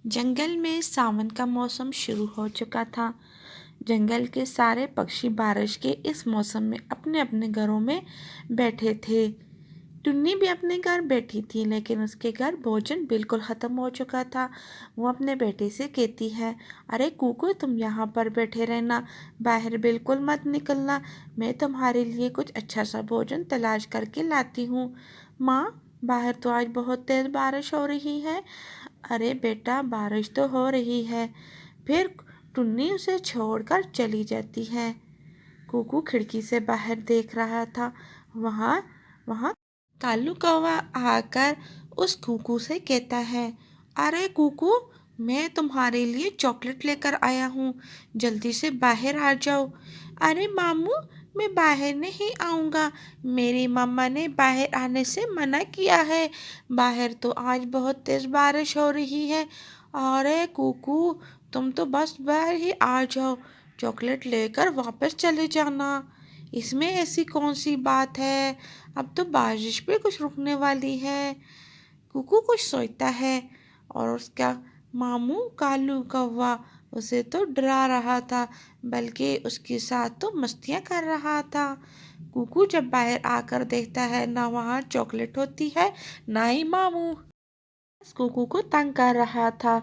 जंगल में सावन का मौसम शुरू हो चुका था। जंगल के सारे पक्षी बारिश के इस मौसम में अपने अपने घरों में बैठे थे। टुन्नी भी अपने घर बैठी थी, लेकिन उसके घर भोजन बिल्कुल ख़त्म हो चुका था। वो अपने बेटे से कहती है, अरे कुकू, तुम यहाँ पर बैठे रहना, बाहर बिल्कुल मत निकलना। मैं तुम्हारे लिए कुछ अच्छा सा भोजन तलाश करके लाती हूँ। माँ, बाहर तो आज बहुत तेज़ बारिश हो रही है। अरे बेटा, बारिश तो हो रही है। फिर टुन्नी उसे छोड़कर चली जाती है। कुकू खिड़की से बाहर देख रहा था। वहाँ वहाँ कालू कौवा आकर उस कुकू से कहता है, अरे कुकू, मैं तुम्हारे लिए चॉकलेट लेकर आया हूँ, जल्दी से बाहर आ जाओ। अरे मामू, मैं बाहर नहीं आऊँगा, मेरी मम्मा ने बाहर आने से मना किया है। बाहर तो आज बहुत तेज़ बारिश हो रही है। अरे कुकू, तुम तो बस बाहर ही आ जाओ, चॉकलेट लेकर वापस चले जाना। इसमें ऐसी कौन सी बात है, अब तो बारिश भी कुछ रुकने वाली है। कुकू कुछ सोचता है और उसका मामू कालू कौवा उसे तो डरा रहा था, बल्कि उसके साथ तो मस्तियाँ कर रहा था। कुकू जब बाहर आकर देखता है, ना वहाँ चॉकलेट होती है, ना ही मामू। बस कुकू को तंग कर रहा था।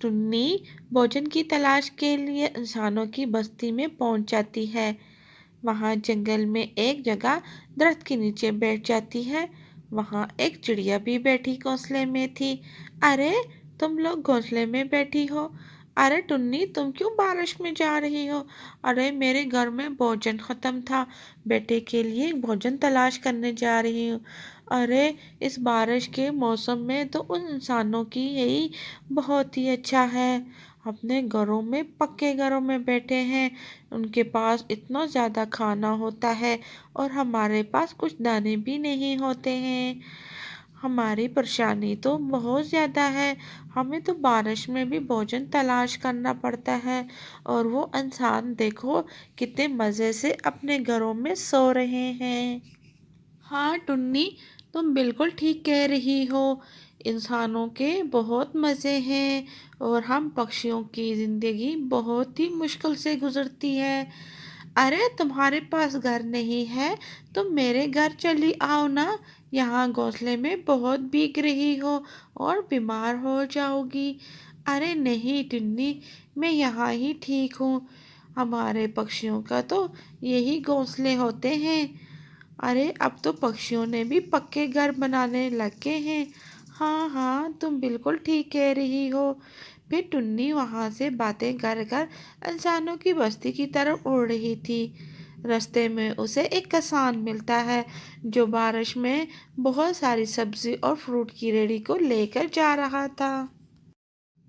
टुन्नी भोजन की तलाश के लिए इंसानों की बस्ती में पहुंच जाती है। वहाँ जंगल में एक जगह दरख्त के नीचे बैठ जाती है। वहाँ एक चिड़िया भी बैठी घोंसले में थी। अरे, तुम लोग घोंसले में बैठी हो? अरे टुन्नी, तुम क्यों बारिश में जा रही हो? अरे, मेरे घर में भोजन ख़त्म था, बेटे के लिए भोजन तलाश करने जा रही हूँ। अरे, इस बारिश के मौसम में तो उन इंसानों की यही बहुत ही अच्छा है, अपने घरों में, पक्के घरों में बैठे हैं। उनके पास इतना ज़्यादा खाना होता है और हमारे पास कुछ दाने भी नहीं होते हैं। हमारी परेशानी तो बहुत ज़्यादा है, हमें तो बारिश में भी भोजन तलाश करना पड़ता है। और वो इंसान देखो, कितने मज़े से अपने घरों में सो रहे हैं। हाँ टुन्नी, तुम बिल्कुल ठीक कह रही हो। इंसानों के बहुत मज़े हैं और हम पक्षियों की ज़िंदगी बहुत ही मुश्किल से गुज़रती है। अरे, तुम्हारे पास घर नहीं है, तुम मेरे घर चली आओ ना। यहाँ घोंसले में बहुत भीग रही हो और बीमार हो जाओगी। अरे नहीं टुन्नी, मैं यहाँ ही ठीक हूँ। हमारे पक्षियों का तो यही घोंसले होते हैं। अरे, अब तो पक्षियों ने भी पक्के घर बनाने लग गए हैं। हाँ हाँ, तुम बिल्कुल ठीक कह रही हो। फिर टुन्नी वहाँ से बातें कर कर इंसानों की बस्ती की तरफ उड़ रही थी। रास्ते में उसे एक किसान मिलता है, जो बारिश में बहुत सारी सब्जी और फ्रूट की रेडी को लेकर जा रहा था।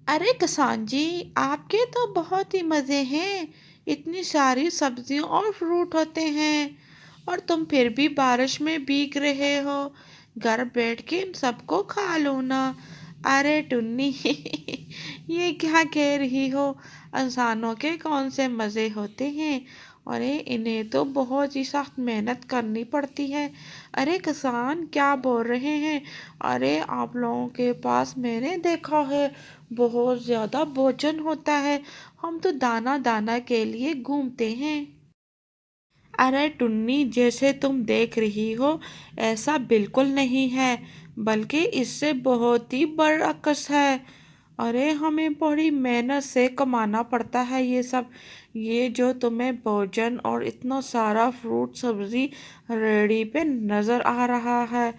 अरे किसान जी, आपके तो बहुत ही मज़े हैं, इतनी सारी सब्जियां और फ्रूट होते हैं और तुम फिर भी बारिश में भीग रहे हो। घर बैठ के इन सबको खा लो ना। अरे टुन्नी, ये क्या कह रही हो, इंसानों के कौन से मज़े होते हैं? अरे, इन्हें तो बहुत ही सख्त मेहनत करनी पड़ती है। अरे किसान, क्या बोल रहे हैं? अरे, आप लोगों के पास मैंने देखा है बहुत ज़्यादा भोजन होता है, हम तो दाना दाना के लिए घूमते हैं। अरे टुन्नी, जैसे तुम देख रही हो, ऐसा बिल्कुल नहीं है, बल्कि इससे बहुत ही बरअक्स है। अरे, हमें बड़ी मेहनत से कमाना पड़ता है ये सब। ये जो तुम्हें भोजन और इतना सारा फ्रूट सब्जी रेडी पे नज़र आ रहा है,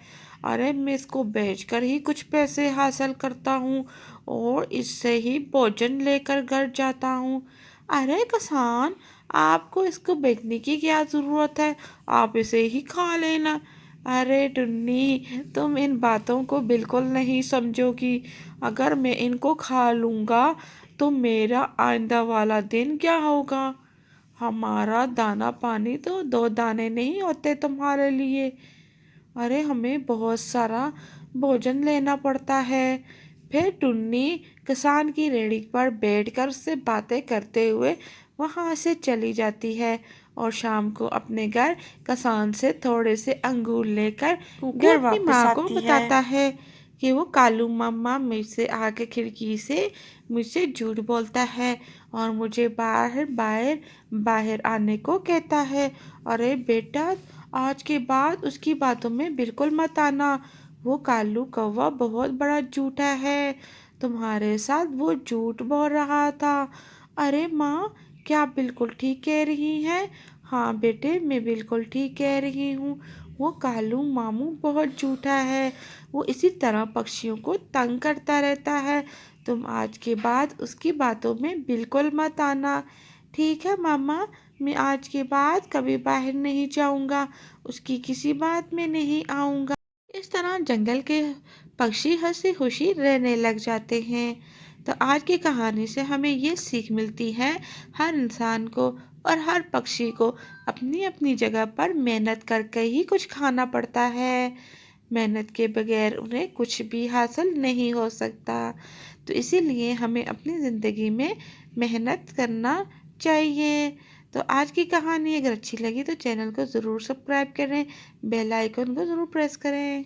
अरे मैं इसको बेचकर ही कुछ पैसे हासिल करता हूँ और इससे ही भोजन लेकर घर जाता हूँ। अरे किसान, आपको इसको बेचने की क्या ज़रूरत है, आप इसे ही खा लेना। अरे टुन्नी, तुम इन बातों को बिल्कुल नहीं समझोगी। अगर मैं इनको खा लूँगा तो मेरा आइंदा वाला दिन क्या होगा? हमारा दाना पानी तो दो दाने नहीं होते तुम्हारे लिए। अरे, हमें बहुत सारा भोजन लेना पड़ता है। फिर टुन्नी किसान की रेहड़ी पर बैठकर उससे बातें करते हुए वहाँ से चली जाती है और शाम को अपने घर किसान से थोड़े से अंगूर लेकर कुकू घर अपनी वापस माँ को आती है। बताता है कि वो कालू मामा मुझसे आके खिड़की से मुझसे झूठ बोलता है और मुझे बाहर बाहर बाहर आने को कहता है। अरे बेटा, आज के बाद उसकी बातों में बिल्कुल मत आना। वो कालू कौवा बहुत बड़ा झूठा है, तुम्हारे साथ वो झूठ बोल रहा था। अरे माँ, क्या आप बिल्कुल ठीक कह रही हैं? हाँ बेटे, मैं बिल्कुल ठीक कह रही हूँ। वो कालू मामू बहुत झूठा है, वो इसी तरह पक्षियों को तंग करता रहता है। तुम आज के बाद उसकी बातों में बिल्कुल मत आना। ठीक है मामा, मैं आज के बाद कभी बाहर नहीं जाऊंगा, उसकी किसी बात में नहीं आऊंगा। इस तरह जंगल के पक्षी हंसी खुशी रहने लग जाते हैं। तो आज की कहानी से हमें ये सीख मिलती है, हर इंसान को और हर पक्षी को अपनी अपनी जगह पर मेहनत करके ही कुछ खाना पड़ता है। मेहनत के बगैर उन्हें कुछ भी हासिल नहीं हो सकता। तो इसीलिए हमें अपनी ज़िंदगी में मेहनत करना चाहिए। तो आज की कहानी अगर अच्छी लगी तो चैनल को ज़रूर सब्सक्राइब करें, बेल आइकन को ज़रूर प्रेस करें।